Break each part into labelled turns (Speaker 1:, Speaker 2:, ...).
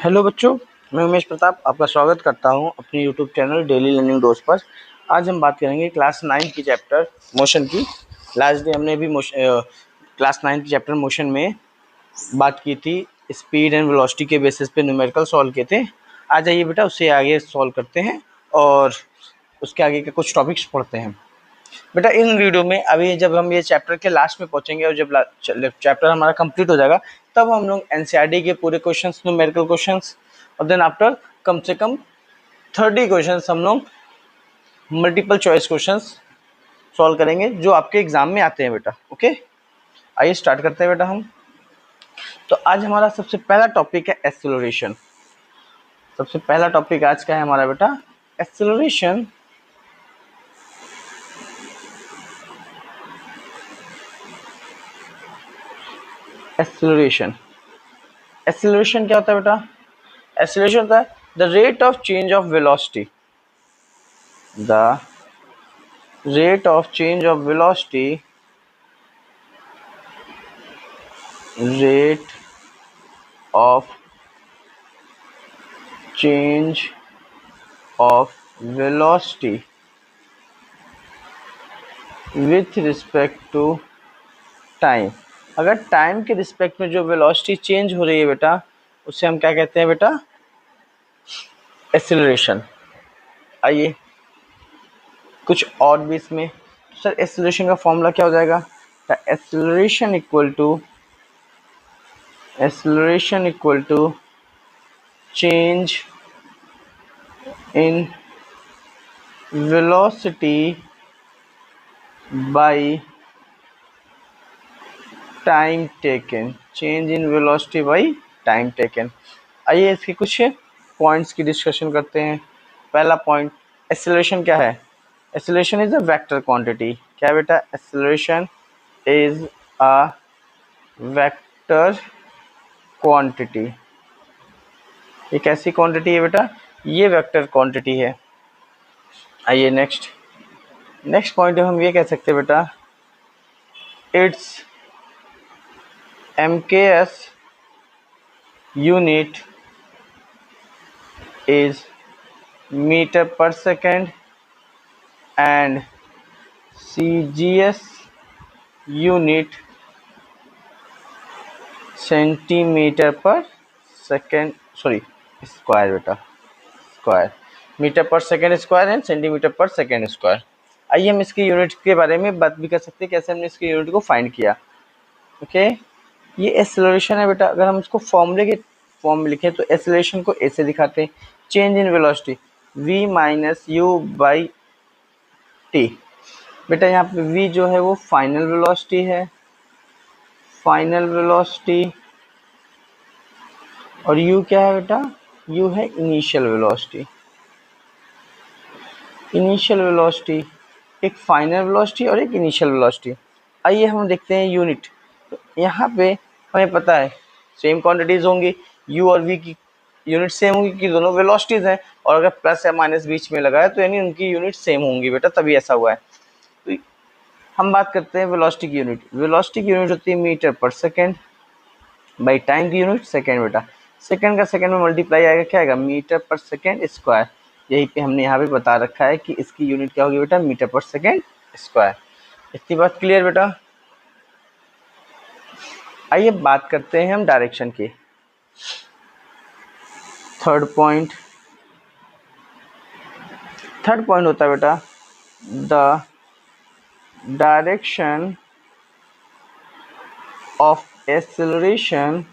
Speaker 1: Hello बच्चों, मैं उमेश प्रताप आपका स्वागत करता हूं अपने YouTube channel daily learning dose पर। आज हम बात करेंगे क्लास 9 की चैप्टर मोशन की। लास्ट डे हमने भी क्लास 9 की चैप्टर मोशन में बात की थी। स्पीड एंड वेलोसिटी के बेसिस पे न्यूमेरिकल सॉल्व किए थे। आ जाइए बेटा, उससे आगे सॉल्व करते हैं और उसके आगे के कुछ टॉपिक्स पढ़ते हैं। बेटा इन वीडियो में अभी जब हम ये चैप्टर के लास्ट में पहुंचेंगे और जब चैप्टर हमारा कंप्लीट हो जाएगा तब हम लोग एनसीईआरटी के पूरे क्वेश्चंस, न्यूमेरिकल क्वेश्चंस और देन आफ्टर कम से कम 30 क्वेश्चंस हम लोग मल्टीपल चॉइस क्वेश्चंस सॉल्व करेंगे जो आपके एग्जाम में आते हैं बेटा। ओके, आइए स्टार्ट करते हैं बेटा हम। तो आज हमारा सबसे पहला टॉपिक है एक्सेलरेशन। सबसे पहला टॉपिक आज का है हमारा बेटा एक्सेलरेशन। एक्सेलरेशन एक्सेलरेशन क्या होता है बेटा? एक्सेलरेशन होता है the rate of change of velocity. The rate of change of velocity, rate of change of velocity with respect to time। अगर टाइम के रिस्पेक्ट में जो वेलोसिटी चेंज हो रही है बेटा, उसे हम क्या कहते हैं बेटा? एक्सेलरेशन। आइए कुछ और भी इसमें। सर एक्सेलरेशन का फॉर्मूला क्या हो जाएगा? Acceleration equal to change in velocity by time taken। Change in velocity by time taken. आइए इसके कुछ पॉइंट्स की डिस्कशन करते हैं। पहला पॉइंट, एक्सेलरेशन क्या है? Acceleration is a vector quantity. क्या है बेटा? Acceleration is a vector quantity. ये कैसी क्वांटिटी है बेटा? ये वेक्टर क्वांटिटी है। आइए नेक्स्ट पॉइंट हम ये कह सकते हैं बेटा, it's MKS unit is meter per second and CGS unit centimetre पर सेकेंड, सॉरी स्क्वायर बेटा, square. Metre per second square and centimetre पर सेकेंड स्क्वायर। आइए हम इसके यूनिट के बारे में बात भी कर सकते हैं, कैसे हमने इसके यूनिट को फाइंड किया। ओके, ये एक्सेलरेशन है बेटा। अगर हम इसको फॉर्मूले के फॉर्म में लिखें तो एक्सेलरेशन को ऐसे दिखाते हैं, change in velocity v minus u by T. बेटा यहाँ पे v जो है वो फाइनल वेलोसिटी है, फाइनल वेलोसिटी, और u क्या है बेटा? u है इनिशियल वेलोसिटी। इनिशियल वेलोसिटी, एक फाइनल वेलोसिटी और एक इनिशियल वेलोसिटी। आइए हम देखते हैं यूनिट। तो यहाँ पे हमें पता है सेम क्वांटिटीज होंगी, u और v की यूनिट सेम होंगी कि दोनों वेलोसिटीज हैं, और अगर प्लस या माइनस बीच में लगा है तो यानी उनकी यूनिट सेम होंगी बेटा, तभी ऐसा हुआ है। तो हम बात करते हैं वेलोसिटी की यूनिट। वेलोसिटी की यूनिट होती है metre per second by time की यूनिट सेकेंड बेटा। सेकेंड का सेकेंड में मल्टीप्लाई आएगा, क्या आएगा? Metre per second square. यही पे हमने यहाँ पे बता रखा है कि इसकी यूनिट क्या होगी बेटा? Metre per second square. इतनी बात क्लियर बेटा? आइए बात करते हैं हम डायरेक्शन की। थर्ड पॉइंट होता है बेटा the direction of acceleration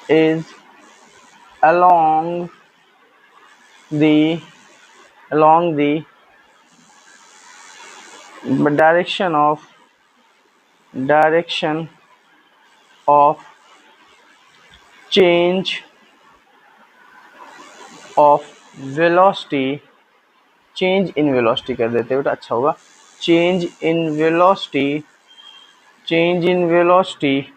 Speaker 1: is along the direction of change of velocity। Change in velocity कर देते हैं बेटा, अच्छा होगा। Change in velocity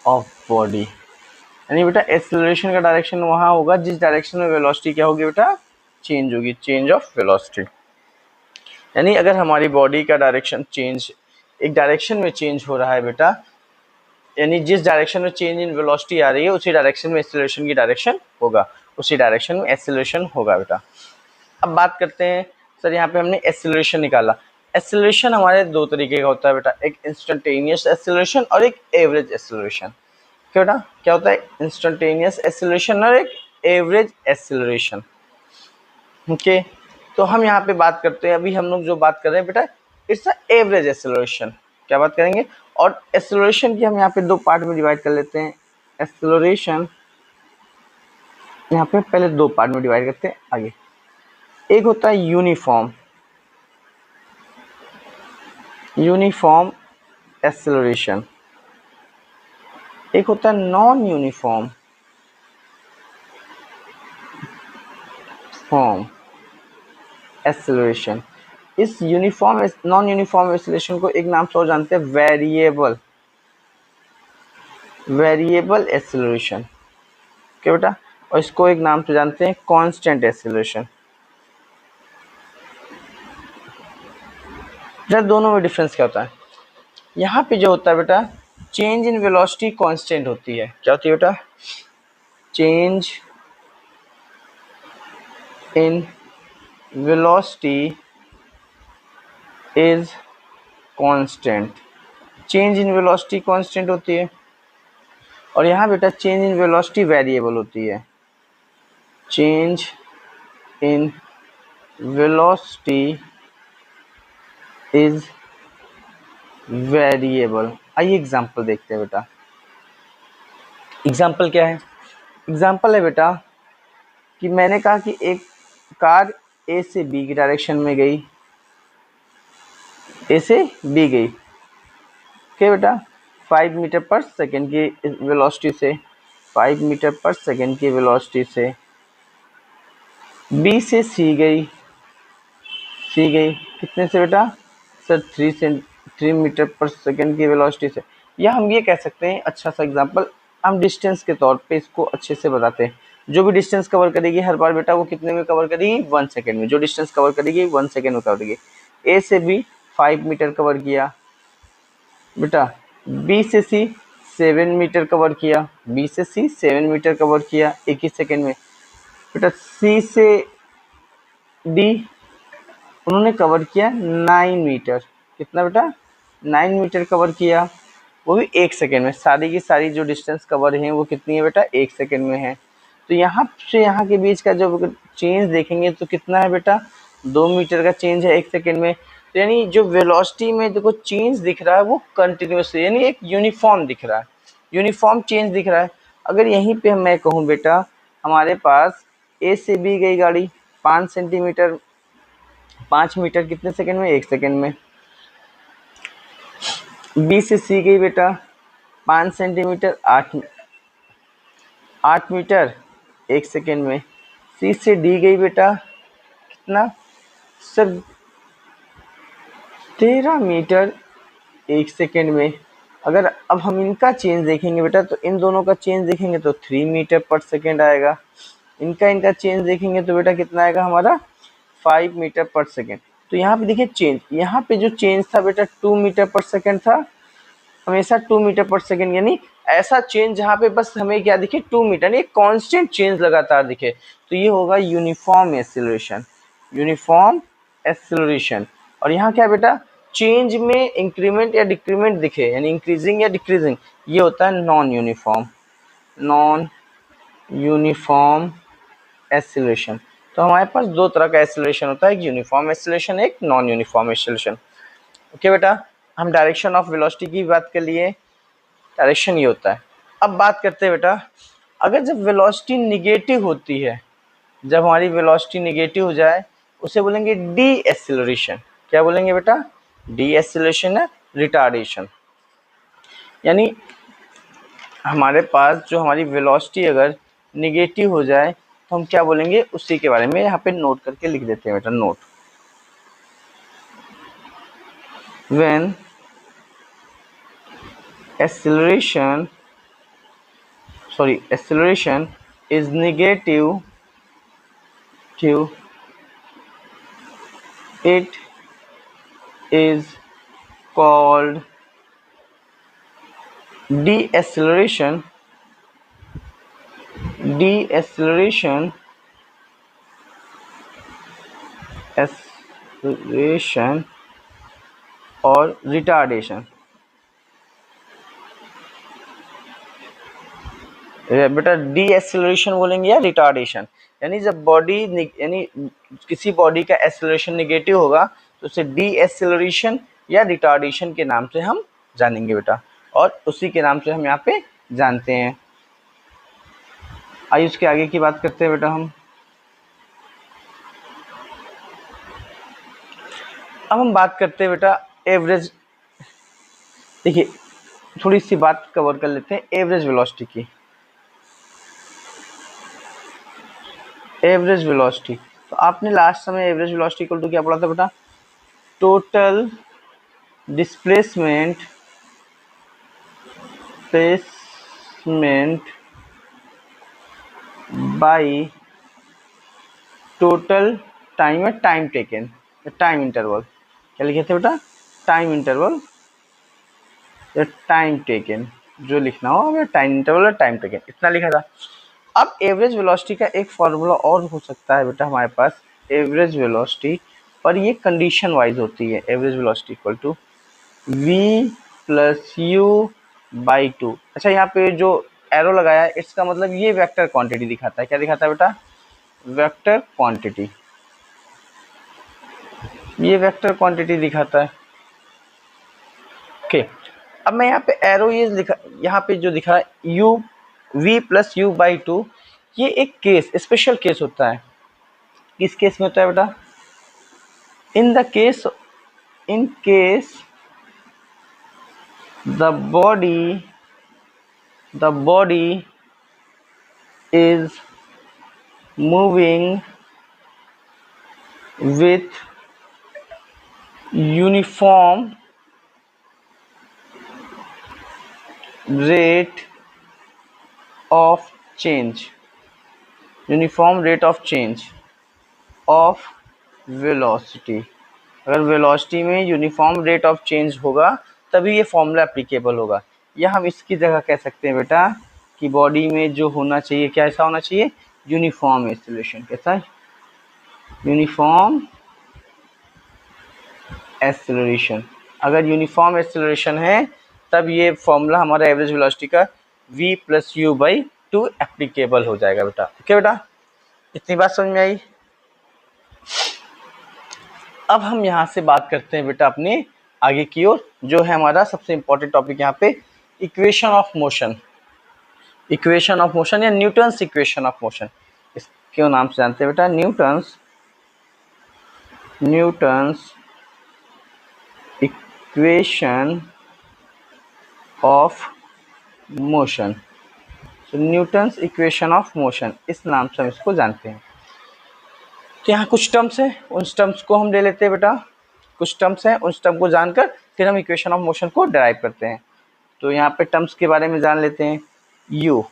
Speaker 1: of body. यानी बेटा एक्सेलरेशन का डायरेक्शन वहाँ होगा जिस डायरेक्शन में वेलोसिटी क्या होगी बेटा? चेंज होगी, चेंज ऑफ वेलोसिटी। यानी अगर हमारी बॉडी का डायरेक्शन चेंज, एक डायरेक्शन में चेंज हो रहा है बेटा, यानी जिस डायरेक्शन में चेंज इन वेलोसिटी आ रही है उसी डायरेक्शन में एक्सेलरेशन की डायरेक्शन होगा, उसी डायरेक्शन में एक्सेलरेशन होगा बेटा। अब बात करते हैं सर, यहाँ पे हमने एक्सेलरेशन निकाला। एक्सेलरेशन हमारे दो तरीके का होता है बेटा, एक इंस्टेंटेनियस एक्सेलरेशन और एक एवरेज एक्सेलरेशन। क्या बेटा, क्या होता है? इंस्टेंटेनियस एक्सेलरेशन और एक एवरेज एक्सेलरेशन। ओके, तो हम यहाँ पे बात करते हैं, अभी हम लोग जो बात कर रहे हैं बेटा, इट्स अ एवरेज एक्सेलरेशन। क्या बात करेंगे? और एक्सेलरेशन की हम यहाँ पे दो पार्ट में डिवाइड कर लेते हैं। एक्सेलरेशन यहाँ पे पहले दो पार्ट में डिवाइड करते हैं आगे। एक होता है यूनिफॉर्म एक्सेलरेशन, एक होता है नॉन यूनिफॉर्म एक्सेलरेशन। इस यूनिफॉर्म नॉन यूनिफॉर्म एक्सेलरेशन को एक नाम से और जानते हैं, वेरिएबल एक्सेलरेशन। क्या बेटा? और इसको एक नाम से जानते हैं कांस्टेंट एक्सेलरेशन। जब दोनों में डिफरेंस क्या होता है? यहाँ पे जो होता है बेटा, चेंज इन वेलोसिटी कांस्टेंट होती है। क्या होती है बेटा? Change in velocity is constant. Change in velocity constant होती है, और यहाँ बेटा चेंज इन वेलोसिटी वेरिएबल होती है। Change in velocity is variable. आइए एग्जाम्पल देखते हैं बेटा। एग्जाम्पल क्या है? एग्जाम्पल है बेटा कि मैंने कहा कि एक कार ए से बी की डायरेक्शन में गई, ए से बी गई। क्या बेटा? 5 मीटर पर सेकेंड की वेलोसिटी से, 5 मीटर पर सेकेंड की वेलोसिटी से बी से सी गई। कितने से बेटा? सर 3 मीटर पर सेकेंड की वेलोसिटी से। या हम ये कह सकते हैं, अच्छा सा एग्जांपल, हम डिस्टेंस के तौर पे इसको अच्छे से बताते हैं। जो भी डिस्टेंस कवर करेगी हर बार बेटा, वो कितने में कवर करेगी? 1 सेकेंड में। जो डिस्टेंस कवर करेगी 1 सेकेंड में कवर करेगी। ए से बी 5 मीटर कवर किया बेटा, बी से सी 7 मीटर कवर किया, बी से सी 7 मीटर कवर किया एक ही सेकेंड में। बेटा सी से डी उन्होंने कवर किया 9 मीटर। कितना बेटा? 9 मीटर कवर किया, वो भी एक सेकेंड में। सारी की सारी जो डिस्टेंस कवर है वो कितनी है बेटा? एक सेकेंड में है। तो यहाँ से यहाँ के बीच का जो चेंज देखेंगे तो कितना है बेटा? 2 मीटर का चेंज है एक सेकेंड में। तो यानी जो वेलोसिटी में देखो चेंज दिख रहा है वो कंटिन्यूस, यानी एक यूनिफॉर्म दिख रहा है, यूनिफॉर्म चेंज दिख रहा है। अगर यहीं पे मैं कहूँ बेटा, हमारे पास ए से बी गई गाड़ी 5 सेंटीमीटर, 5 मीटर कितने सेकेंड में? एक सेकेंड में। बी से सी गई बेटा 5 सेंटीमीटर, 8 मीटर एक सेकेंड में। सी से डी गई बेटा कितना? सर 13 मीटर एक सेकेंड में। अगर अब हम इनका चेंज देखेंगे बेटा, तो इन दोनों का चेंज देखेंगे तो 3 मीटर पर सेकेंड आएगा। इनका चेंज देखेंगे तो बेटा कितना आएगा हमारा? 5 मीटर पर सेकेंड। तो यहाँ पे देखिए चेंज, यहाँ पे जो चेंज था बेटा 2 मीटर पर सेकेंड था, हमेशा 2 मीटर पर सेकेंड, यानी ऐसा चेंज जहाँ पे बस हमें क्या दिखे? 2 मीटर, एक कांस्टेंट चेंज लगातार दिखे, तो ये होगा यूनिफॉर्म एक्सेलरेशन। और यहाँ क्या बेटा? चेंज में इंक्रीमेंट या डिक्रीमेंट दिखे, यानी इंक्रीजिंग या डिक्रीजिंग, ये होता है नॉन यूनिफॉर्म एक्सेलरेशन। तो हमारे पास दो तरह का एक्सेलरेशन होता है, एक यूनिफॉर्म एक्सेलरेशन, एक नॉन यूनिफॉर्म एक्सेलरेशन। ओके बेटा, हम डायरेक्शन ऑफ वेलोसिटी की बात कर लिए, डायरेक्शन ये होता है। अब बात करते हैं बेटा, अगर जब वेलोसिटी निगेटिव होती है, जब हमारी वेलोसिटी निगेटिव हो जाए, उसे बोलेंगे डी एक्सेलरेशन। क्या बोलेंगे बेटा? डी एक्सेलरेशन है रिटार्डेशन। यानी हमारे पास जो हमारी वेलोसिटी अगर निगेटिव हो जाए तो हम क्या बोलेंगे, उसी के बारे में यहाँ पे नोट करके लिख देते हैं बेटा। Note, when acceleration is negative, it is called deceleration acceleration और रिटार्डेशन। बेटा डी एक्सेलरेशन बोलेंगे या रिटार्डेशन, यानी जब बॉडी यानी किसी बॉडी का एक्सेलरेशन निगेटिव होगा तो उसे डी एक्सेलरेशन या रिटार्डेशन के नाम से हम जानेंगे बेटा, और उसी के नाम से हम यहाँ पे जानते हैं। आइए उसके आगे की बात करते हैं बेटा हम। अब हम बात करते हैं बेटा एवरेज। देखिए थोड़ी सी बात कवर कर लेते हैं एवरेज वेलोसिटी की। एवरेज वेलोसिटी, तो आपने लास्ट समय एवरेज वेलोसिटी इक्वल टू क्या पढ़ा था बेटा? Total displacement by total time या टाइम टेकन, टाइम इंटरवल। क्या लिखे थे बेटा? टाइम इंटरवल या टाइम टेकन, जो लिखना हो हमें टाइम इंटरवल और टाइम टेकन, इतना लिखा था। अब एवरेज वेलोसिटी का एक फॉर्मूला और हो सकता है बेटा हमारे पास, एवरेज वेलोसिटी, और ये कंडीशन वाइज होती है। Average velocity equal to v plus u by two. अच्छा यहाँ पे जो एरो लगाया है इसका मतलब ये वेक्टर क्वांटिटी दिखाता है। क्या दिखाता है बेटा? वेक्टर क्वांटिटी, ये वेक्टर क्वांटिटी दिखाता है। ओके, अब मैं यहाँ पे एरो ये लिखा, यहाँ पे जो दिखा है u v plus u by to, ये एक केस, स्पेशल केस होता है। किस केस में होता है बेटा? In the case, in case the body is moving with uniform rate of change, uniform rate of change of velocity। अगर वेलोसिटी में यूनिफॉर्म रेट ऑफ चेंज होगा तभी ये फॉर्मूला एप्लीकेबल होगा। या हम इसकी जगह कह सकते हैं बेटा कि बॉडी में जो होना चाहिए क्या ऐसा होना चाहिए? Uniform acceleration. कैसा है? Uniform acceleration. अगर यूनिफॉर्म एक्सेलरेशन है तब ये फॉर्मूला हमारा एवरेज वेलोसिटी का v plus u by to applicable हो जाएगा बेटा। ओके बेटा, इतनी बात समझ में आई? अब हम यहाँ से बात करते हैं बेटा अपने आगे की ओर, जो है हमारा सबसे इंपॉर्टेंट टॉपिक यहाँ पे, equation of motion. Equation of motion या न्यूटन्स इक्वेशन ऑफ मोशन, इसके नाम से जानते हैं बेटा, न्यूटन्स इक्वेशन ऑफ मोशन। तो न्यूटन्स इक्वेशन ऑफ मोशन, इस नाम से हम इसको जानते हैं। तो यहाँ कुछ टर्म्स है, उन टर्म्स को हम ले लेते हैं बेटा। कुछ टर्म्स हैं, उस टर्म को जानकर फिर हम इक्वेशन ऑफ मोशन को डिराइव करते हैं। तो यहाँ पे टर्म्स के बारे में जान लेते हैं। यू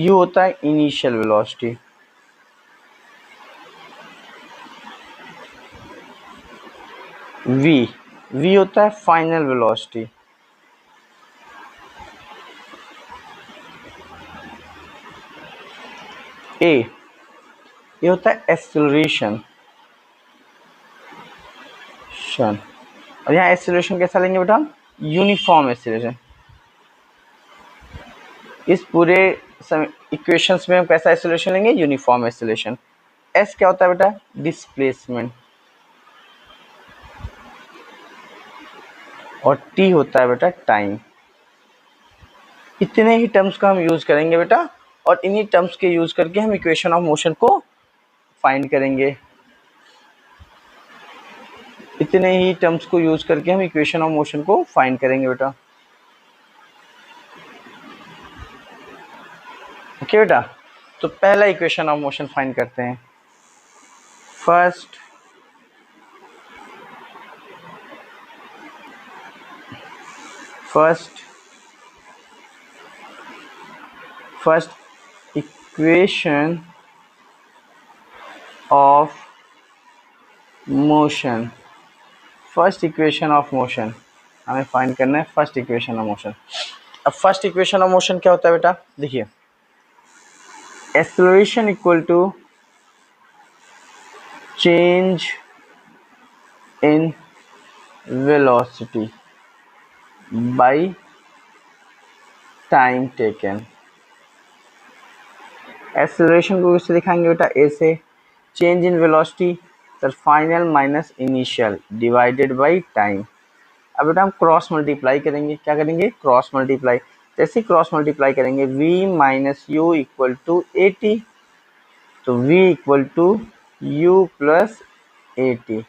Speaker 1: होता है इनिशियल वेलोसिटी, वी होता है फाइनल वेलोसिटी, ये होता है एक्सेलरेशन, और यहाँ एक्सेलरेशन कैसा लेंगे बेटा? Uniform acceleration. इस पूरे इक्वेशंस में हम कैसा एक्सेलरेशन लेंगे? Uniform acceleration. एस क्या होता है बेटा? डिस्प्लेसमेंट, और टी होता है बेटा टाइम। इतने ही टर्म्स का हम यूज करेंगे बेटा, और इन्हीं टर्म्स के यूज करके हम इक्वेशन ऑफ मोशन को फाइंड करेंगे। इतने ही टर्म्स को यूज करके हम इक्वेशन ऑफ मोशन को फाइंड करेंगे बेटा। ओके बेटा, तो पहला इक्वेशन ऑफ मोशन फाइंड करते हैं। First equation of motion, first equation of motion हमें फाइंड करना है। फर्स्ट इक्वेशन ऑफ मोशन, अब फर्स्ट इक्वेशन ऑफ मोशन क्या होता है बेटा, देखिए acceleration equal to change in velocity by time taken. Acceleration को किससे दिखाएंगे बेटा, ए से, change in velocity sir final minus initial divided by time. अब बेटा हम क्रॉस मल्टीप्लाई करेंगे, क्या करेंगे, क्रॉस मल्टीप्लाई। जैसे क्रॉस मल्टीप्लाई करेंगे v minus u equal to a t, तो v equal to u plus a t,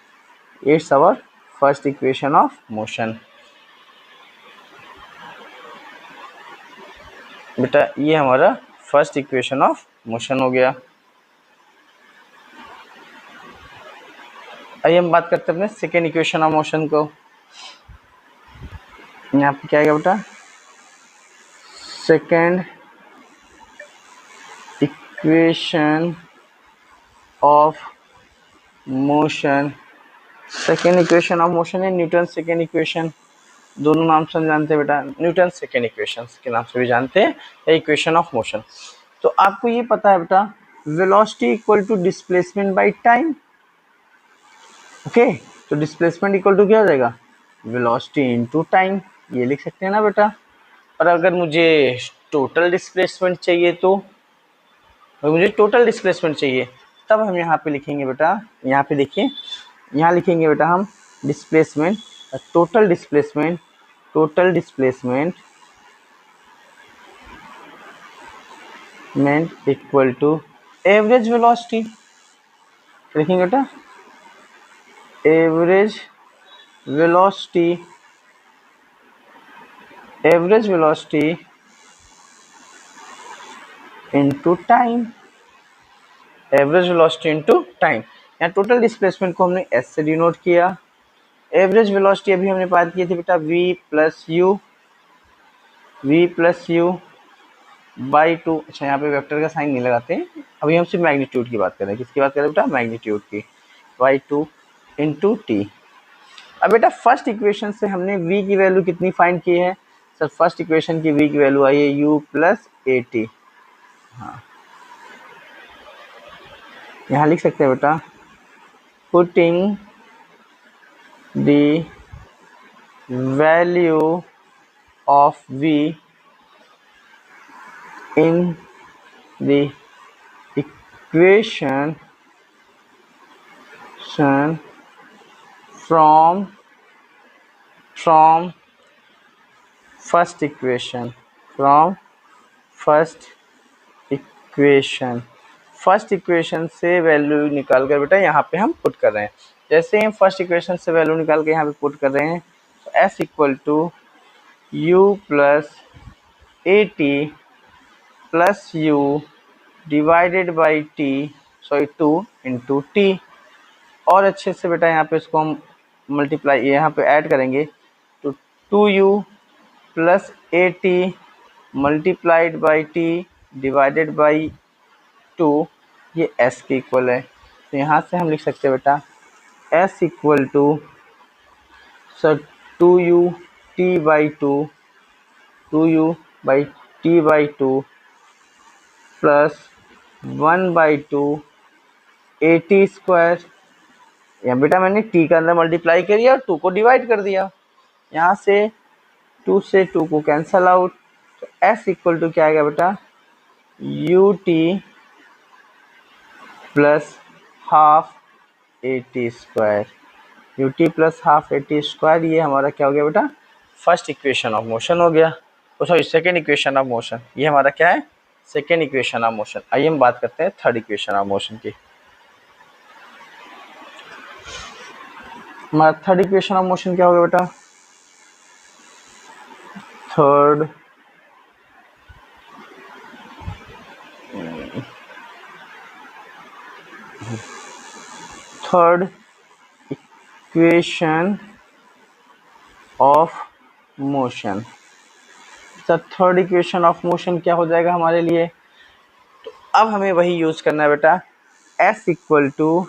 Speaker 1: it's our first equation of motion. बेटा ये हमारा फर्स्ट इक्वेशन ऑफ मोशन हो गया। आइए हम बात करते हैं अपने सेकेंड इक्वेशन ऑफ मोशन को। यहाँ पे क्या आएगा बेटा, second equation of motion. Second equation of motion है न्यूटन सेकेंड इक्वेशन, दोनों नाम से हम जानते हैं बेटा, न्यूटन सेकेंड इक्वेशन के नाम से भी जानते हैं इक्वेशन ऑफ मोशन। तो आपको ये पता है बेटा velocity equal to displacement by time. Okay, तो डिस्प्लेसमेंट इक्वल टू क्या हो जाएगा, वेलोसिटी इनटू टाइम, ये लिख सकते हैं ना बेटा। और अगर मुझे टोटल डिस्प्लेसमेंट चाहिए तो मुझे टोटल डिस्प्लेसमेंट चाहिए तब हम यहाँ पे लिखेंगे बेटा, यहाँ पे देखिए, यहाँ लिखेंगे बेटा हम displacement, total displacement, total displacement equal to average velocity. लिखेंगे बेटा average velocity, average velocity into time, average velocity into time. यहाँ टोटल डिस्प्लेसमेंट को हमने एस से डिनोट किया, एवरेज वेलोसिटी अभी हमने बात की थी बेटा v plus u by two. अच्छा यहाँ पे वेक्टर का साइन नहीं लगाते हैं, अभी हम सिर्फ मैग्नीट्यूड की बात कर रहे हैं। किसकी बात कर रहे हैं बेटा, मैग्नीट्यूड की, बाई टू इंटू टी। अब बेटा फर्स्ट इक्वेशन से हमने v की वैल्यू कितनी फाइंड की है, सर फर्स्ट इक्वेशन की v की वैल्यू आई है u प्लस ए टी। हाँ यहाँ लिख सकते हैं बेटा putting the value of v in the equation from first equation, first equation से वैल्यू निकाल कर बेटा यहाँ पे हम पुट कर रहे हैं। जैसे हम फर्स्ट इक्वेशन से वैल्यू निकाल के यहाँ पे पुट कर रहे हैं, तो s equal to u plus a t plus u divided by t, sorry 2 into t. और अच्छे से बेटा यहाँ पे इसको हम मल्टीप्लाई यहाँ पे ऐड करेंगे, तो 2u plus a T multiplied by T divided by 2, ये s के इक्वल है। तो यहाँ से हम लिख सकते हैं बेटा s equal to sir 2u t by two, 2u by t by two plus 1/2 a t square. यहाँ बेटा मैंने t का अंदर मल्टीप्लाई करिए और 2 को डिवाइड कर दिया, यहाँ से 2 से 2 को कैंसल आउट, तो s इक्वल टू क्या आएगा बेटा u t plus half a t square, you t plus half a t square. ये हमारा क्या हो गया बेटा, फर्स्ट इक्वेशन ऑफ मोशन हो गया, sorry second equation of motion. ये हमारा क्या है, सेकेंड इक्वेशन ऑफ मोशन। आइए हम बात करते हैं थर्ड इक्वेशन ऑफ मोशन की। हमारा थर्ड इक्वेशन ऑफ मोशन क्या होगा बेटा, third equation of motion. Sir third equation of motion क्या हो जाएगा हमारे लिए, तो अब हमें वही यूज करना है बेटा, s equal to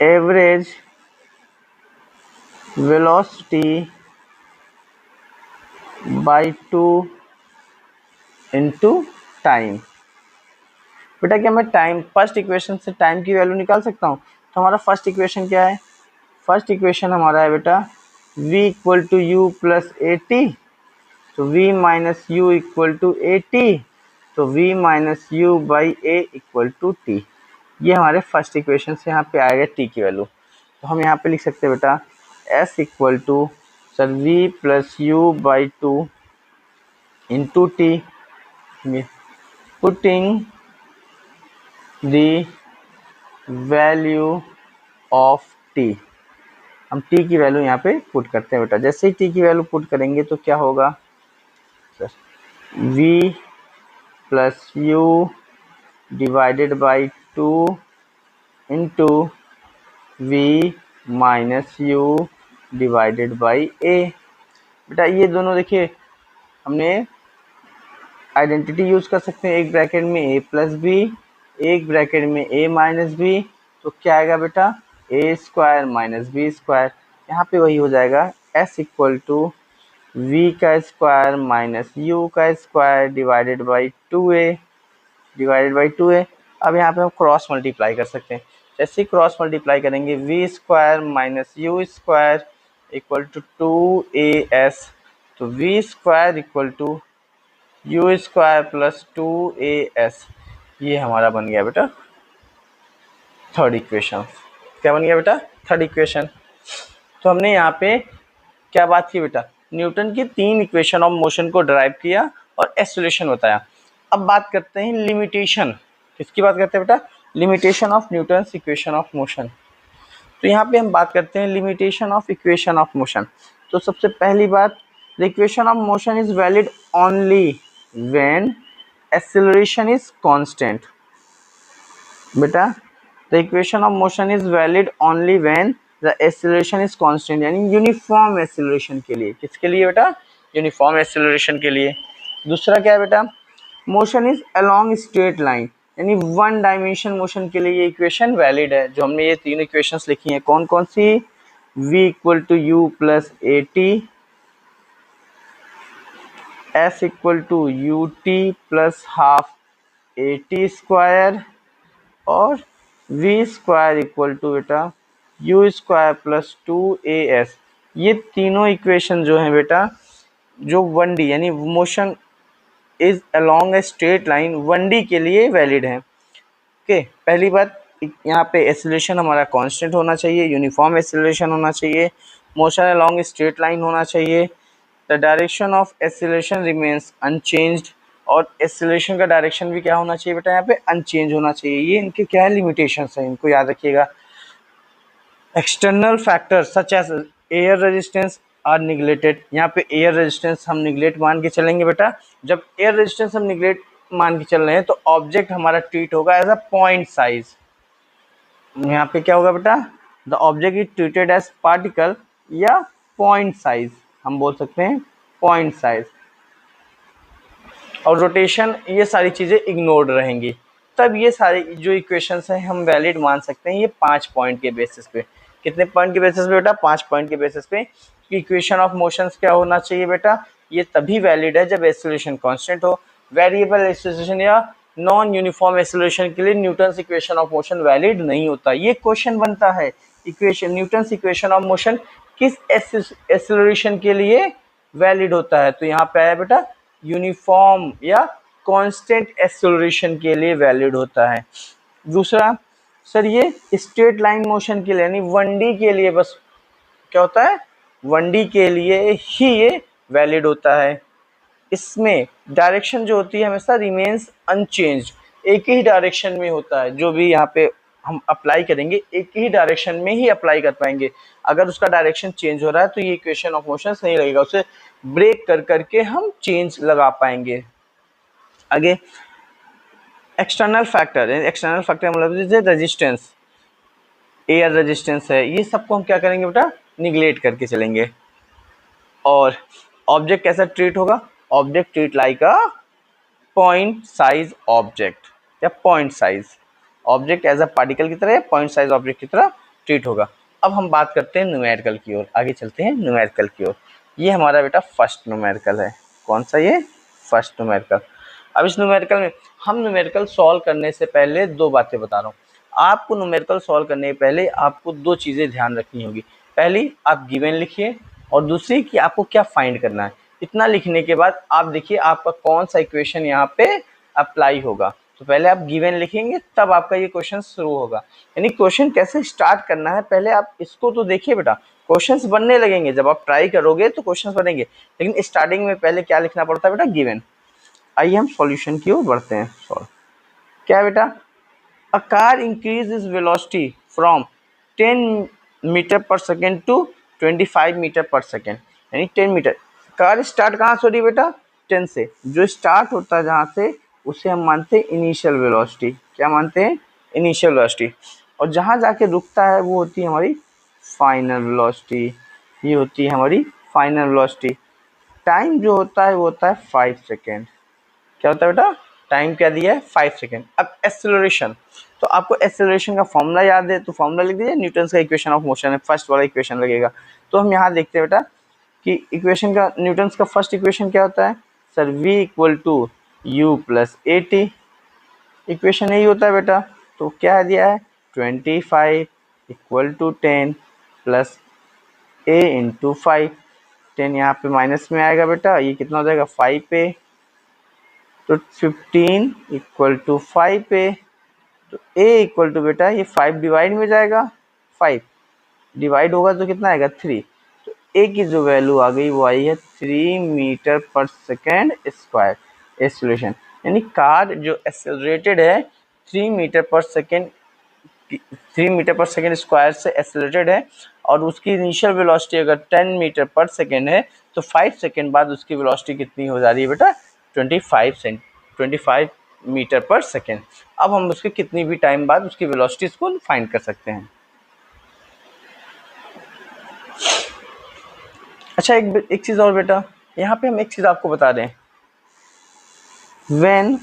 Speaker 1: average velocity by 2 into time. बेटा क्या मैं टाइम फर्स्ट इक्वेशन से टाइम की वैल्यू निकाल सकता हूँ? तो हमारा फर्स्ट इक्वेशन क्या है? फर्स्ट इक्वेशन हमारा है बेटा v equal to u plus a t, तो v minus u equal to a t, तो v minus u by a equal to t. ये हमारे फर्स्ट इक्वेशन से यहाँ पे आएगा t की वैल्यू। तो हम यहाँ पे लिख सकते हैं बेटा s equal to sir v plus u by 2 into t, putting the value of t. हम t की वैल्यू यहाँ पे पुट करते हैं बेटा। जैसे ही t की वैल्यू पुट करेंगे तो क्या होगा sir, v plus u divided by 2 into v minus u divided by a। बेटा ये दोनों देखिए हमने आइडेंटिटी यूज कर सकते हैं, एक ब्रैकेट में a प्लस बी, एक ब्रैकेट में a माइनस बी, तो क्या आएगा बेटा a square minus b square. यहाँ पे वही हो जाएगा s इक्वल टू वी का स्क्वायर माइनस यू का स्क्वायर डिवाइडेड बाई 2a। अब यहाँ पे हम क्रॉस मल्टीप्लाई कर सकते हैं। जैसे ही क्रॉस मल्टीप्लाई करेंगे v square minus u square equal to 2as, तो v square equal to u square plus 2as। ये हमारा बन गया बेटा थर्ड इक्वेशन। क्या बन गया बेटा? Third equation. तो हमने यहाँ पे क्या बात की बेटा? न्यूटन की 3 इक्वेशन ऑफ मोशन को डिराइव किया और एक्सेलरेशन बताया। अब बात करते हैं लिमिटेशन। किसकी बात करते हैं बेटा? Limitation of Newton's equation of motion. तो यहाँ पे हम बात करते हैं limitation of equation of motion. तो सबसे पहली बात, the equation of motion is valid only when acceleration is constant. बेटा the equation of motion is valid only when the acceleration is constant, यानी यूनिफॉर्म एक्सेलरेशन के लिए। किसके लिए बेटा? यूनिफॉर्म एक्सेलरेशन के लिए। दूसरा क्या है बेटा? Motion is along straight line, यानी वन डायमेंशन मोशन के लिए ये इक्वेशन वैलिड है। जो हमने ये 3 इक्वेशंस लिखी हैं कौन कौन सी? v equal to u plus a t, s equal to u t plus half a t square, और v स्क्वायर इक्वल टू बेटा यू स्क्वायर प्लस 2as। ये तीनों इक्वेशन जो हैं बेटा, जो 1D यानी motion is along a straight line 1D के लिए वैलिड है। ओके, पहली बात यहाँ पे एक्सेलरेशन हमारा कांस्टेंट होना चाहिए, यूनिफॉर्म एक्सेलरेशन होना चाहिए, मोशन अलोंग स्ट्रेट लाइन होना चाहिए, the direction of acceleration remains unchanged, और एक्सेलरेशन का डायरेक्शन भी क्या होना चाहिए बेटा? यहाँ पे अनचेंज होना चाहिए। ये इनके क्या है? लिमिटेशंस हैं, इनको याद रखिएगा। External factors such as air resistance are neglected. यहाँ पे एयर रेजिस्टेंस हम निगलेक्ट मान के चलेंगे बेटा। जब एयर रेजिस्टेंस हम निगलेक्ट मान के चल रहे हैं तो ऑब्जेक्ट हमारा ट्रीट होगा एज अ पॉइंट साइज। यहाँ पे क्या होगा बेटा? The object is treated as particle या पॉइंट साइज, हम बोल सकते हैं पॉइंट साइज। और रोटेशन, ये सारी चीज़ें इग्नोर्ड रहेंगी। तब ये सारी जो इक्वेशंस हैं हम वैलिड मान सकते हैं ये 5 पॉइंट के बेसिस पे। कितने पॉइंट के बेसिस पे बेटा? 5 पॉइंट के बेसिस पे। इक्वेशन ऑफ मोशंस क्या होना चाहिए बेटा? ये तभी वैलिड है जब एक्सेलरेशन कांस्टेंट हो। वेरिएबल एक्सेलरेशन या नॉन यूनिफॉर्म एक्सेलरेशन के लिए Newton's equation of motion valid नहीं होता। ये क्वेश्चन बनता है, equation Newton's equation of motion किस एक्सेलरेशन के लिए वैलिड होता है? तो यहाँ पे आया बेटा यूनिफॉर्म या कांस्टेंट एक्सेलरेशन के लिए वैलिड होता है। दूसरा सर ये स्ट्रेट लाइन मोशन के लिए यानी 1D के लिए बस क्या होता है? 1D के लिए ही ये वैलिड होता है। इसमें डायरेक्शन जो होती है हमेशा रिमेन्स अनचेंज्ड, एक ही डायरेक्शन में होता है। जो भी यहाँ पे हम अप्लाई करेंगे एक ही डायरेक्शन में ही अप्लाई कर पाएंगे। अगर उसका डायरेक्शन चेंज हो रहा है तो ये इक्वेशन ऑफ मोशन नहीं लगेगा, उसे ब्रेक कर करके हम चेंज लगा पाएंगे। आगे एक्सटर्नल फैक्टर मतलब जैसे रेजिस्टेंस, एयर रेजिस्टेंस है, ये सबको हम क्या करेंगे बेटा? निगलेक्ट करके चलेंगे। और ऑब्जेक्ट कैसा ट्रीट होगा? Object treat like a point size object या point size object as a particle की तरह, पॉइंट साइज ऑब्जेक्ट की तरह ट्रीट होगा। अब हम बात करते हैं न्यूमेरिकल की ओर, आगे चलते हैं न्यूमेरिकल की ओर। ये हमारा बेटा फर्स्ट न्यूमेरिकल है। कौन सा? ये फर्स्ट न्यूमेरिकल। अब इस न्यूमेरिकल में हम न्यूमेरिकल सॉल्व करने से पहले दो बातें बता रहा हूँ। आपको न्यूमेरिकल सॉल्व करने से पहले आपको दो चीज़ें ध्यान रखनी होगी। पहली, आप गिवन लिखिए, और दूसरी कि आपको क्या फाइंड करना है। इतना लिखने के बाद आप देखिए आपका कौन सा इक्वेशन यहाँ पे अप्लाई होगा। तो पहले आप गिवन लिखेंगे, तब आपका ये क्वेश्चन शुरू होगा। यानी क्वेश्चन कैसे स्टार्ट करना है, पहले आप इसको तो देखिए बेटा। क्वेश्चंस बनने लगेंगे, जब आप ट्राई करोगे तो क्वेश्चंस बनेंगे, लेकिन स्टार्टिंग में पहले क्या लिखना पड़ता है बेटा? गिवन। आइए हम सॉल्यूशन की ओर बढ़ते हैं। सॉल्व क्या है बेटा? A car increase is velocity from 10 metre per second to 25 metre per second, यानी 10 मीटर। कार स्टार्ट कहाँ से हो रही है बेटा? 10 से। जो स्टार्ट होता है जहाँ से, उसे हम मानते हैं इनिशियल वेलोसिटी। क्या मानते हैं? Initial velocity. और जहाँ जाके रुकता है वो होती है हमारी फाइनल वेलोसिटी। ये होती है हमारी फाइनल वेलोसिटी। टाइम जो होता है वो होता है 5 सेकेंड। क्या होता है बेटा? टाइम क्या दिया है? 5 सेकेंड। अब एक्सेलरेशन, तो आपको एक्सेलरेशन का फॉर्मूला याद है, तो फॉर्मूला लिख दीजिए। न्यूटन का इक्वेशन ऑफ मोशन है, फर्स्ट वाला इक्वेशन लगेगा। तो हम यहाँ देखते हैं बेटा कि इक्वेशन का, न्यूटन का फर्स्ट इक्वेशन क्या होता है sir? v equal to u plus a t. Equation यही होता है बेटा। तो क्या दिया है? 25 equal to 10 plus a into 5। 10 यहाँ पे माइनस में आएगा बेटा, ये कितना हो जाएगा? 5a। तो 15 इक्वल टू 5a। तो a इक्वल टू बेटा ये 5 डिवाइड में जाएगा, 5 डिवाइड होगा तो कितना आएगा? 3। तो a की जो वैल्यू आ गई वो आई है 3 metre per second square acceleration. यानी कार जो एक्सेलरेटेड है 3 metre per second, 3 metre per second square से एक्सेलरेटेड है, और उसकी इनिशियल वेलोसिटी अगर 10 मीटर पर सेकेंड है, तो 5 सेकेंड बाद उसकी वेलोसिटी कितनी हो जा रही है बेटा? 25 मीटर पर सेकेंड। अब हम उसके कितनी भी टाइम बाद उसकी वेलोसिटीज को फाइंड कर सकते हैं। अच्छा, एक चीज और बेटा, यहाँ पे हम एक चीज आपको बता दें। when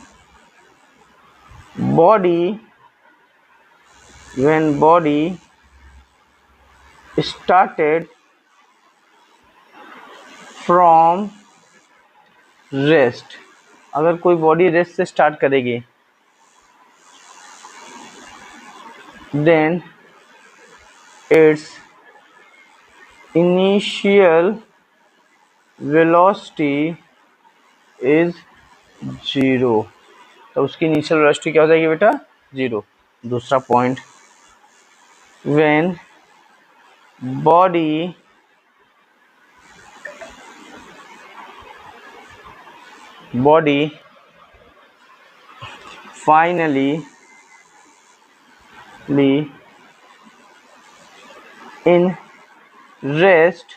Speaker 1: body started from rest, अगर कोई बॉडी रेस्ट से स्टार्ट करेगी, then its initial velocity is 0। तो उसकी इनिशियल वेलोसिटी क्या हो जाएगी बेटा? 0। दूसरा point, when body finally in rest,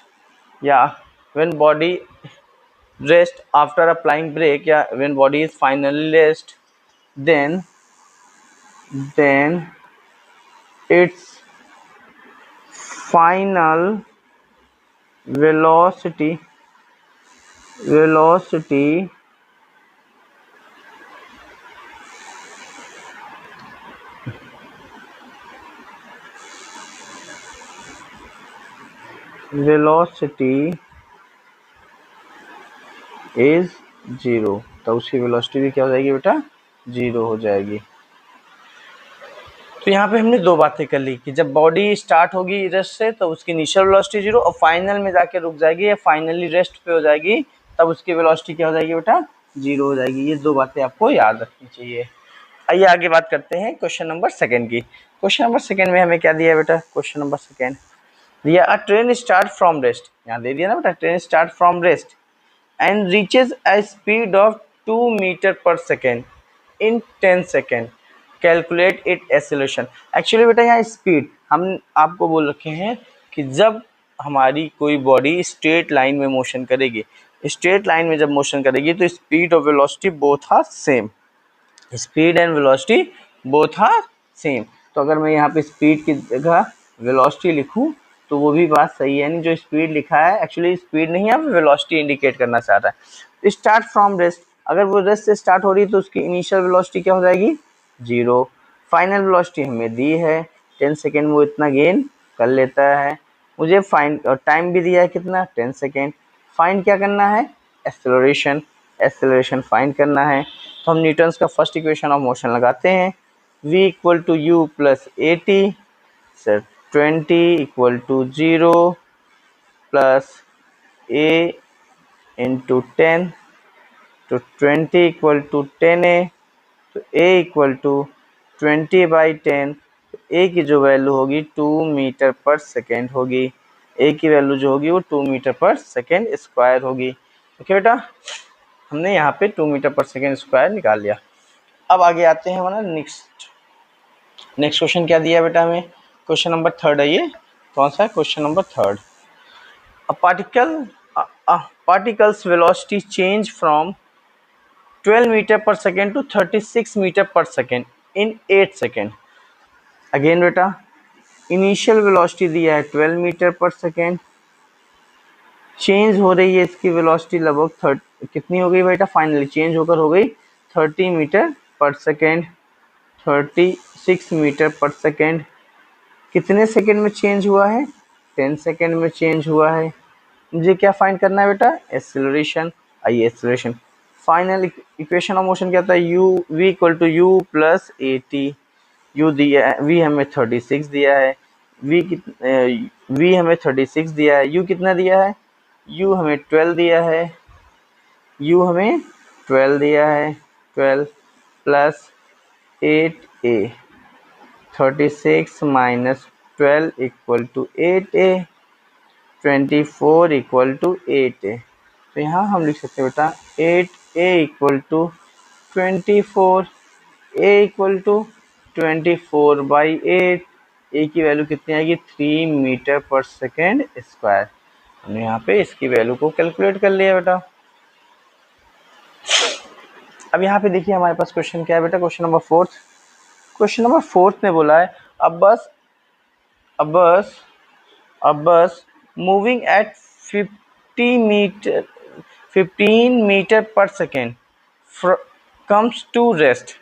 Speaker 1: या when body rest after applying brake, या when body is finally rest, then its final velocity is 0। तो उसकी वेलोसिटी भी क्या हो जाएगी बेटा? 0 हो जाएगी। तो यहाँ पे हमने दो बातें कर ली कि जब बॉडी स्टार्ट होगी रेस्ट से तो उसकी इनिशियल वेलोसिटी 0, और फाइनल में जाके रुक जाएगी या फाइनली रेस्ट पे हो जाएगी तब उसकी वेलोसिटी क्या हो जाएगी बेटा? 0 हो जाएगी। ये दो बातें आपको याद रखनी चाहिए। आइए आगे बात करते हैं क्वेश्चन नंबर सेकेंड की। क्वेश्चन नंबर सेकेंड में हमें क्या दिया है बेटा? क्वेश्चन नंबर सेकेंड दिया, अ ट्रेन स्टार्ट फ्रॉम रेस्ट, यहाँ दे दिया ना बेटा, train start from rest and reaches a speed of 2 meter per second in 10 second, calculate its acceleration। Actually बेटा यहाँ स्पीड हम आपको बोल रखे हैं कि जब हमारी कोई बॉडी स्ट्रेट लाइन में मोशन करेगी, स्ट्रेट लाइन में जब मोशन करेगी तो स्पीड और velocity both are same, speed and velocity both are same. तो अगर मैं यहाँ पे स्पीड की जगह वेलोसिटी लिखूँ तो वो भी बात सही है, यानी जो स्पीड लिखा है एक्चुअली स्पीड नहीं है, वेलोसिटी इंडिकेट करना चाह रहा है। स्टार्ट फ्रॉम रेस्ट, अगर वो रेस्ट से स्टार्ट हो रही है तो उसकी इनिशियल वेलोसिटी क्या हो जाएगी? 0। फाइनल वेलोसिटी हमें दी है 10 सेकेंड, वो इतना गेन कर लेता है। मुझे फाइन टाइम भी दिया है कितना? 10 सेकेंड। फाइंड क्या करना है, एक्सेलरेशन, एक्सेलरेशन फाइंड करना है। तो हम न्यूटन्स का फर्स्ट इक्वेशन ऑफ मोशन लगाते हैं, v equal to u plus a t, sir 20 equal to 0 plus a into 10, तो 20 इक्वल टू 10a, तो a इक्वल टू 20/10, तो a की जो वैल्यू होगी 2 मीटर पर सेकेंड होगी, a की वैल्यू जो होगी वो 2 मीटर पर सेकेंड स्क्वायर होगी। ओके बेटा, हमने यहाँ पे 2 मीटर पर सेकेंड स्क्वायर निकाल लिया। अब आगे आते हैं हमारा नेक्स्ट क्वेश्चन क्या दिया है बेटा हमें, क्वेश्चन नंबर 3 है ये, कौन सा है, question number 3। particles velocity change from 12 meter per second to 36 meter per second in 8 second. Again बेटा इनिशियल वेलोसिटी दिया है 12 मीटर पर सेकेंड, चेंज हो रही है इसकी वेलोसिटी लगभग कितनी हो गई बेटा, फाइनली चेंज होकर हो गई 30 metre per second, 36 metre per second. कितने सेकेंड में चेंज हुआ है, 10 सेकेंड में चेंज हुआ है। मुझे क्या फाइंड करना है बेटा, एक्सेलरेशन। आइए acceleration, final equation of motion क्या होता है, u v equal to u plus a t. U दिया है, वी हमें 36 दिया है, वी हमें 36 दिया है, यू कितना दिया है, यू हमें 12 दिया है, यू हमें 12 दिया है, 12 plus 8a, 36 minus 12 equal to 8a, 24 equal to 8a। तो यहाँ हम लिख सकते हैं बेटा 8a equal to 24, a equal to 24/8, a की वैल्यू कितनी आएगी 3 मीटर पर सेकेंड स्क्वायर। हमने यहाँ पे इसकी वैल्यू को कैलकुलेट कर लिया बेटा। अब यहाँ पे देखिए हमारे पास क्वेश्चन क्या है बेटा, क्वेश्चन नंबर 4। क्वेश्चन नंबर 4 ने बोला है a bus moving at 15 meter per second comes to rest.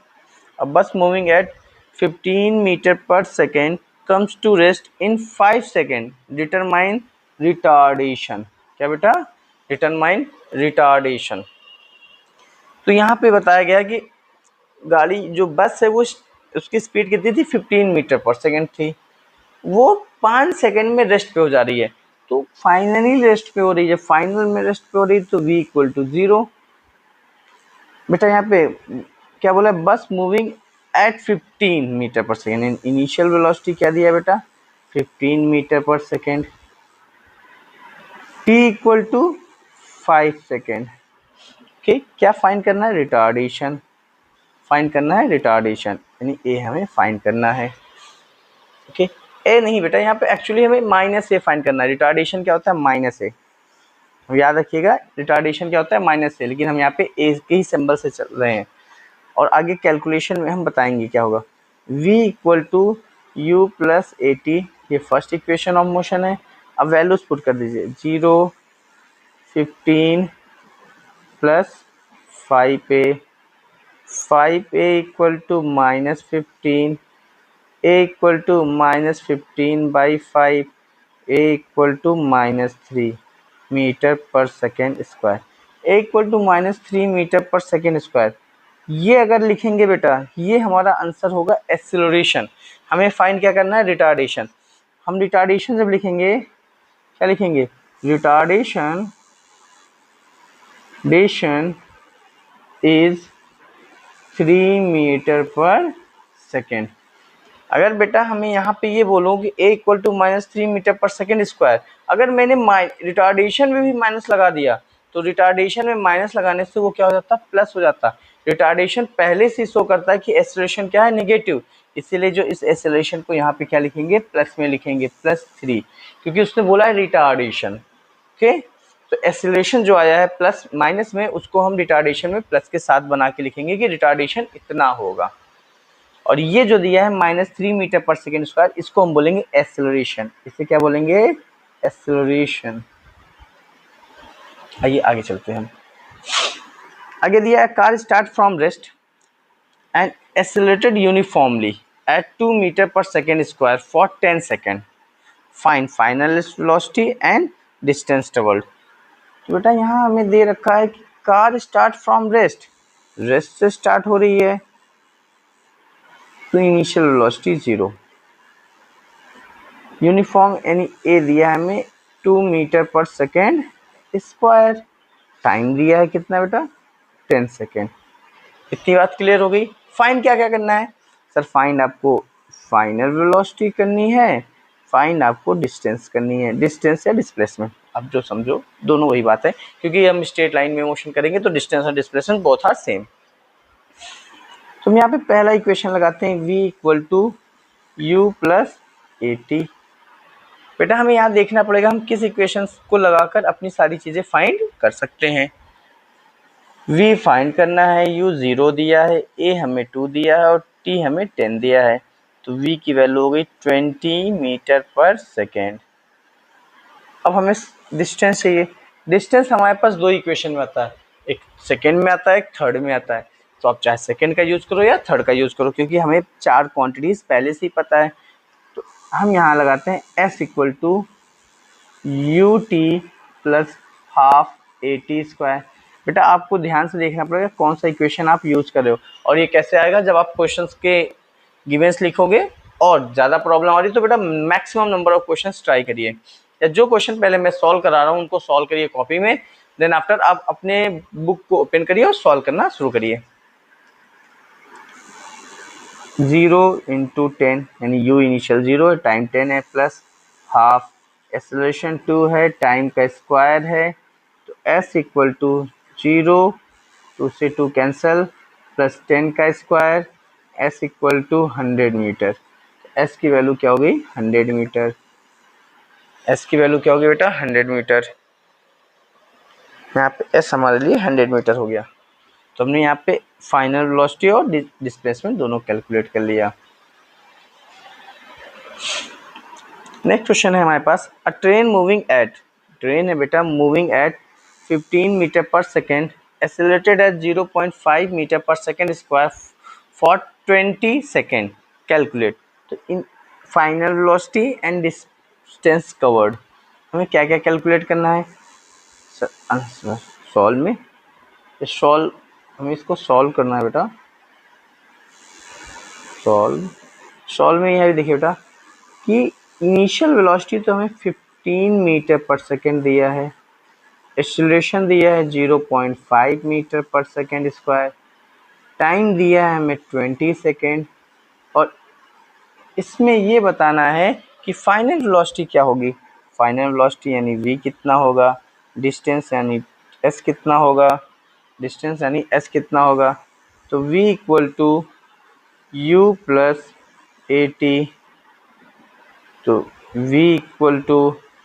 Speaker 1: A bus moving at 15 meter per second comes to rest in 5 seconds. Determine retardation. क्या बेटा, determine retardation। तो यहाँ पे बताया गया कि गाड़ी जो बस है वो उसकी स्पीड कितनी थी, 15 मीटर पर सेकेंड थी, वो 5 सेकेंड में रेस्ट पे हो जा रही है। तो फाइनली रेस्ट पे हो रही है, फाइनल में रेस्ट पे हो रही है, तो v इक्वल टू 0। बेटा यहाँ पे क्या बोला, bus moving at 15 metre per second, initial velocity क्या दिया बेटा 15 metre per second, t equal to 5 second. Okay, क्या फाइंड करना है, रिटार्डेशन फाइंड करना है, रिटार्डेशन यानी ए हमें फाइंड करना है। ओके, ए नहीं बेटा, यहाँ पे एक्चुअली हमें माइनस ए फाइंड करना है। रिटार्डेशन क्या होता है, माइनस ए, याद रखिएगा रिटार्डेशन क्या होता है, माइनस ए, लेकिन हम यहाँ पे ए के ही सिंबल से चल रहे हैं और आगे कैलकुलेशन में हम बताएंगे क्या होगा। v equal to u plus a t, ये फर्स्ट इक्वेशन ऑफ मोशन है। अब वैल्यूज पुट कर दीजिए, 0, 15 plus 5a, 5a equal to minus 15, a equal to minus 15/5, a equal to minus 3 metre per second square, a equal to minus 3 metre per second square. ये अगर लिखेंगे बेटा, ये हमारा आंसर होगा एक्सेलरेशन। हमें फाइंड क्या करना है, रिटार्डेशन। हम रिटार्डेशन जब लिखेंगे क्या लिखेंगे, retardation is 3 metre per second. अगर बेटा हमें यहाँ पे ये बोलो कि a equal to minus 3 metre per second square, अगर मैंने रिटार्डेशन में भी माइनस लगा दिया तो रिटार्डेशन में माइनस लगाने से वो क्या हो जाता, प्लस हो जाता। रिटार्डेशन पहले से शो करता है कि एक्सेलरेशन क्या है, नेगेटिव, इसीलिए जो इस एक्सेलरेशन को यहाँ पे क्या लिखेंगे, प्लस में लिखेंगे, +3, क्योंकि उसने बोला है रिटार्डेशन। ओके, तो एक्सेलरेशन जो आया है प्लस माइनस में, उसको हम रिटार्डेशन में प्लस के साथ बना के लिखेंगे कि रिटार्डेशन इतना होगा। और ये जो दिया है -3 मीटर पर सेकेंड स्क्वायर, इसको हम बोलेंगे एक्सेलरेशन। इसे क्या बोलेंगे, एक्सेलरेशन। आइए आगे चलते हैं हम। आगे दिया है car start from rest and accelerated uniformly at 2 metre per second square for 10 second, find final velocity and distance travelled. तो बेटा यहाँ हमें दे रखा है कि car start from rest, rest से स्टार्ट हो रही है, तो इनिशियल वेलोसिटी 0। यूनिफॉर्म यानी ए दिया है हमें 2 metre per second square, time दिया है कितना बेटा 10 सेकेंड। इतनी बात क्लियर हो गई। फाइंड क्या क्या करना है सर? फाइंड आपको फाइनल वेलोसिटी करनी है, फाइंड आपको डिस्टेंस करनी है, डिस्टेंस या डिस्प्लेसमेंट, आप जो समझो, दोनों वही बात है, क्योंकि हम स्ट्रेट लाइन में मोशन करेंगे तो डिस्टेंस और डिस्प्लेसमेंट बोथ आर सेम। तो हम यहाँ पे पहला इक्वेशन लगाते हैं, v equal to u plus a t. बेटा हमें यहाँ देखना पड़ेगा हम किस इक्वेशन को लगाकर अपनी सारी चीज़ें फाइंड कर सकते हैं। v फाइंड करना है, u 0 दिया है, a हमें 2 दिया है और t हमें 10 दिया है, तो v की वैल्यू हो गई 20 मीटर पर सेकेंड। अब हमें डिस्टेंस चाहिए। डिस्टेंस हमारे पास दो इक्वेशन में आता है, एक सेकेंड में आता है, एक थर्ड में आता है। तो आप चाहे सेकेंड का यूज़ करो या थर्ड का यूज़ करो, क्योंकि हमें चार क्वांटिटीज़ पहले से ही पता है। तो हम यहाँ लगाते हैं s equal to u t plus half a t square. बेटा आपको ध्यान से देखना पड़ेगा कौन सा इक्वेशन आप यूज़ कर रहे हो, और ये कैसे आएगा जब आप क्वेश्चंस के गिवेंस लिखोगे और ज़्यादा प्रॉब्लम आ रही तो बेटा maximum number of questions try करिए, या जो क्वेश्चन पहले मैं सॉल्व करा रहा हूँ उनको सॉल्व करिए कॉपी में, देन आफ्टर आप अपने बुक को ओपन करिए और सॉल्व करना शुरू करिए। 0 इंटू 10 यानी u इनिशियल 0 है, टाइम 10 है, प्लस हाफ एक्सेलरेशन 2 है, टाइम का स्क्वायर है, तो s इक्वल टू 0, 2 से 2 कैंसल, प्लस 10 का square, s equal to 100 metre. s की वैल्यू क्या हो गई 100 मीटर, s की वैल्यू क्या होगी बेटा 100 मीटर। यहाँ पे s हमारे लिए 100 मीटर हो गया। तो हमने यहाँ पे फाइनल वेलोसिटी और डिस्प्लेसमेंट दोनों कैलकुलेट कर लिया। नेक्स्ट क्वेश्चन है हमारे पास, a train moving at, train है बेटा moving at 15 metre per second, accelerated at 0.5 metre per second square for 20 second, calculate. तो इन final velocity and distance covered, हमें क्या क्या कैलकुलेट करना है सॉल्व में, सॉल्व हमें इसको सॉल्व करना है बेटा। सॉल्व में यह देखिए बेटा कि इनिशियल वेलोसिटी तो हमें 15 मीटर पर सेकेंड दिया है, एक्सेलरेशन दिया है 0.5 metre per second square, time दिया है हमें 20 सेकेंड, और इसमें ये बताना है कि फाइनल वेलोसिटी क्या होगी। फाइनल वेलोसिटी यानी v कितना होगा, डिस्टेंस यानी s कितना होगा, डिस्टेंस यानी s कितना होगा। तो v equal to u plus a t, तो v इक्वल टू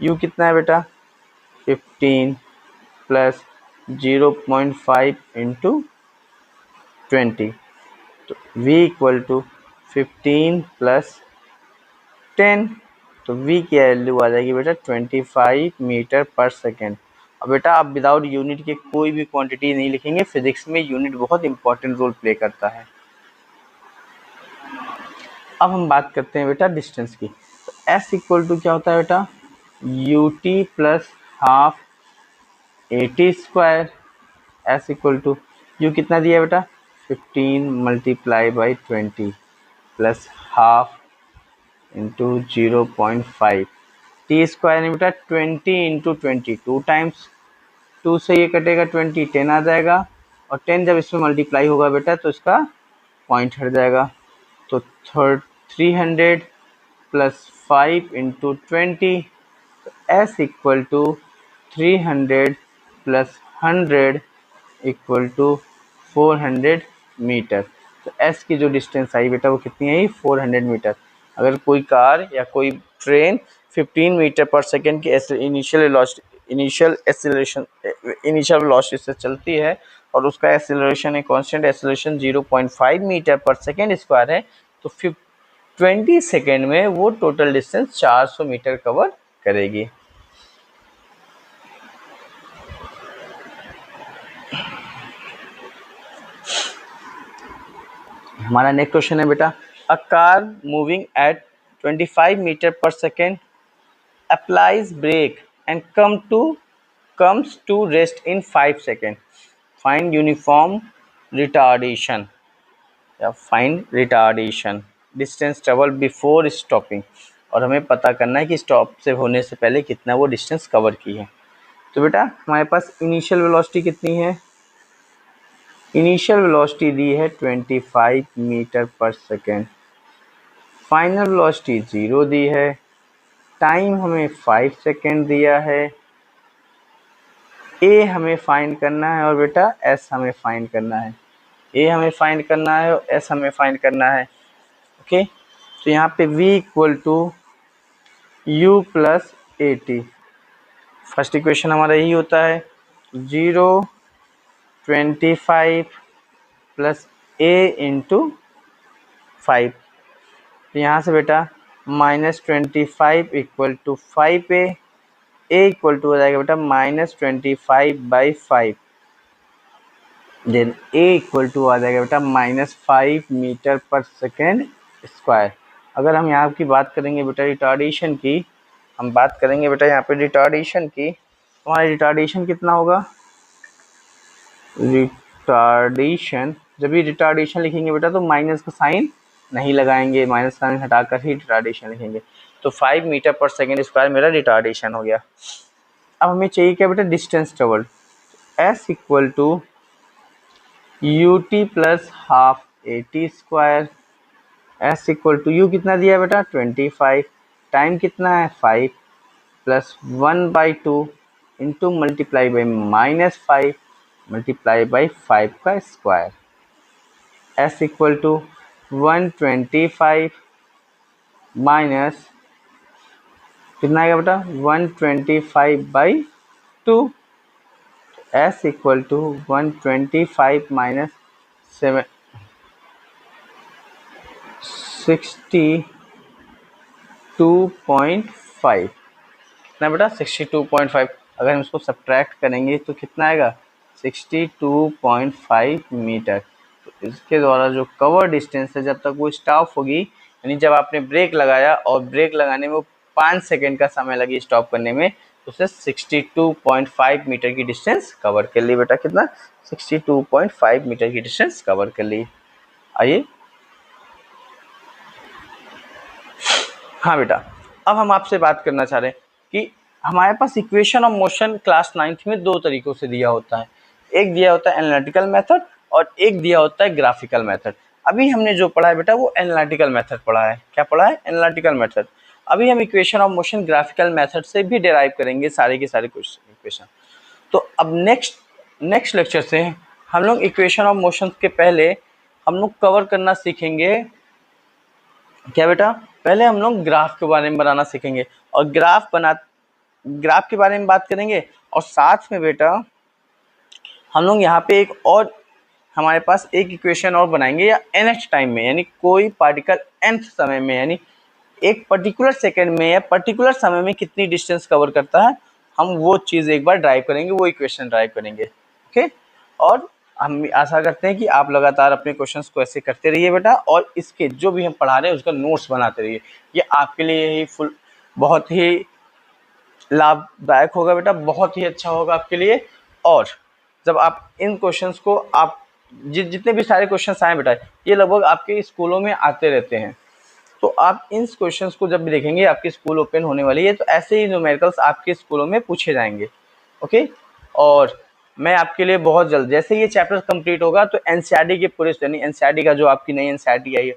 Speaker 1: u कितना है बेटा 15 प्लस 0.5 इंटू 20, तो v इक्वल टू 15 प्लस 10, तो v की वैल्यू आ जाएगी बेटा 25 मीटर पर सेकेंड। अब बेटा आप विदाउट यूनिट के कोई भी क्वांटिटी नहीं लिखेंगे, फिजिक्स में यूनिट बहुत इंपॉर्टेंट रोल प्ले करता है। अब हम बात करते हैं बेटा डिस्टेंस की। तो s इक्वल टू क्या होता है बेटा u t plus half a t square, s equal to u कितना दिया बेटा 15 multiply by 20 plus half into 0.5, t square है बेटा 20 इंटू 20, 2 टाइम्स, 2 से ये कटेगा 20, 10 आ जाएगा, और 10 जब इसमें मल्टीप्लाई होगा बेटा तो इसका पॉइंट हट जाएगा, तो 300 प्लस 5 इंटू 20, तो s equal to 300 plus 100 equal to 400 metre. तो s की जो डिस्टेंस आई बेटा वो कितनी आई 400 मीटर। अगर कोई कार या कोई ट्रेन 15 मीटर पर सेकेंड की इनिशियल वेलोसिटी से चलती है और उसका एक्सेलरेशन है constant acceleration 0.5 metre per second square है, तो 20 सेकेंड में वो टोटल डिस्टेंस 400 मीटर कवर करेगी। हमारा नेक्स्ट क्वेश्चन है बेटा, a car moving at 25 metre per second applies brake and come to comes to rest in 5 seconds. Find uniform retardation या find retardation distance travel before stopping. और हमें पता करना है कि स्टॉप से होने से पहले कितना वो डिस्टेंस कवर की है। तो बेटा हमारे पास इनिशियल वेलोसिटी कितनी है? इनिशियल वेलोसिटी दी है 25 metre per second. Final velocity 0 दी है। टाइम हमें 5 सेकेंड दिया है। ए हमें फाइंड करना है और बेटा एस हमें फाइंड करना है। ए हमें फाइंड करना है और एस हमें फाइंड करना है। ओके, तो यहाँ पे v equal to u plus a t. First equation हमारा यही होता है 0 25 प्लस ए इंटू 5। तो यहाँ से बेटा -25 equal to 5a, a equal to हो जाएगा बेटा -25/5। देन ए इक्वल टू आ जाएगा बेटा -5 मीटर पर सेकेंड स्क्वायर। अगर हम यहाँ की बात करेंगे बेटा रिटार्डेशन की, हम बात करेंगे बेटा यहाँ पे रिटार्डेशन की, तो हमारा रिटार्डेशन कितना होगा? रिटार्डेशन, जब भी रिटार्डेशन लिखेंगे बेटा तो माइनस का साइन नहीं लगाएंगे, माइनस साइन हटाकर ही रिटार्डेशन लिखेंगे। तो 5 मीटर पर सेकेंड स्क्वायर मेरा रिटार्डेशन हो गया। अब हमें चाहिए क्या बेटा? Distance travel. S equal to u t plus half a t square. S equal to u कितना दिया बेटा? 25। टाइम कितना है? 5 plus 1/2 into multiply by -5 multiply by 5 का square. S equal to 125 minus कितना आएगा बेटा? 125/2। एस इक्वल टू 125 माइनस 62.5 कितना बेटा? 62.5। अगर हम इसको सब्ट्रैक्ट करेंगे तो कितना आएगा? 62.5 मीटर। तो इसके द्वारा जो कवर डिस्टेंस है जब तक वो स्टॉप होगी, यानी जब आपने ब्रेक लगाया और ब्रेक लगाने में वो 5 सेकेंड का समय लगी स्टॉप करने में, तो उससे 62.5 मीटर की डिस्टेंस कवर कर ली बेटा। कितना? 62.5 मीटर की डिस्टेंस कवर कर ली। आइए, हाँ बेटा, अब हम आपसे बात करना चाह रहे हैं कि हमारे पास equation of motion class 9th में 2 तरीकों से दिया होता है। एक दिया होता है एनालिटिकल मेथड और एक दिया होता है ग्राफिकल मेथड। अभी हमने जो पढ़ा है बेटा वो एनालिटिकल मेथड पढ़ा है। क्या पढ़ा है? Analytical method. अभी हम equation of motion graphical method से भी डिराइव करेंगे सारे के सारे इक्वेशन। तो अब नेक्स्ट लेक्चर से हम लोग इक्वेशन ऑफ मोशन के पहले हम लोग कवर करना सीखेंगे क्या बेटा? पहले हम लोग ग्राफ के बारे में बनाना सीखेंगे और ग्राफ के बारे में बात करेंगे। और साथ में बेटा हम लोग यहाँ पे एक और हमारे पास एक इक्वेशन और बनाएंगे या nth टाइम में, यानी कोई पार्टिकल nth समय में, यानी एक पर्टिकुलर सेकेंड में या पर्टिकुलर समय में कितनी डिस्टेंस कवर करता है, हम वो चीज़ एक बार ड्राइव करेंगे, वो इक्वेशन ड्राइव करेंगे। ओके, और हम आशा करते हैं कि आप लगातार अपने क्वेश्चंस को ऐसे करते रहिए बेटा, और इसके जो भी हम पढ़ा रहे हैं उसका नोट्स बनाते रहिए। ये आपके लिए ही बहुत ही लाभदायक होगा बेटा, बहुत ही अच्छा होगा आपके लिए। और जब आप इन क्वेश्चंस को आप जितने भी सारे क्वेश्चंस आए बेटा, ये लगभग आपके स्कूलों में आते रहते हैं, तो आप इन क्वेश्चंस को जब भी देखेंगे, आपकी स्कूल ओपन होने वाली है, तो ऐसे ही न्यूमेरिकल्स आपके स्कूलों में पूछे जाएंगे। ओके, और मैं आपके लिए बहुत जल्द, जैसे ये चैप्टर कंप्लीट होगा तो एनसीईआरटी के पूरे, यानी एनसीईआरटी का जो आपकी नई एनसीईआरटी आई है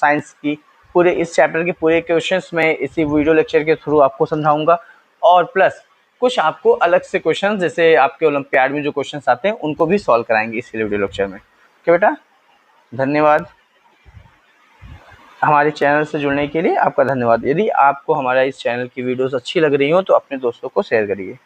Speaker 1: साइंस की, पूरे इस चैप्टर के पूरे क्वेश्चंस मैं इसी वीडियो लेक्चर के थ्रू आपको समझाऊंगा। और प्लस कुछ आपको अलग से क्वेश्चंस, जैसे आपके ओलंपियाड में जो क्वेश्चंस आते हैं उनको भी सॉल्व कराएंगे इसी वीडियो लेक्चर में। ओके बेटा, धन्यवाद। हमारे चैनल से जुड़ने के लिए आपका धन्यवाद। यदि आपको हमारा इस चैनल की वीडियोस अच्छी लग रही हो तो अपने दोस्तों को शेयर करिए।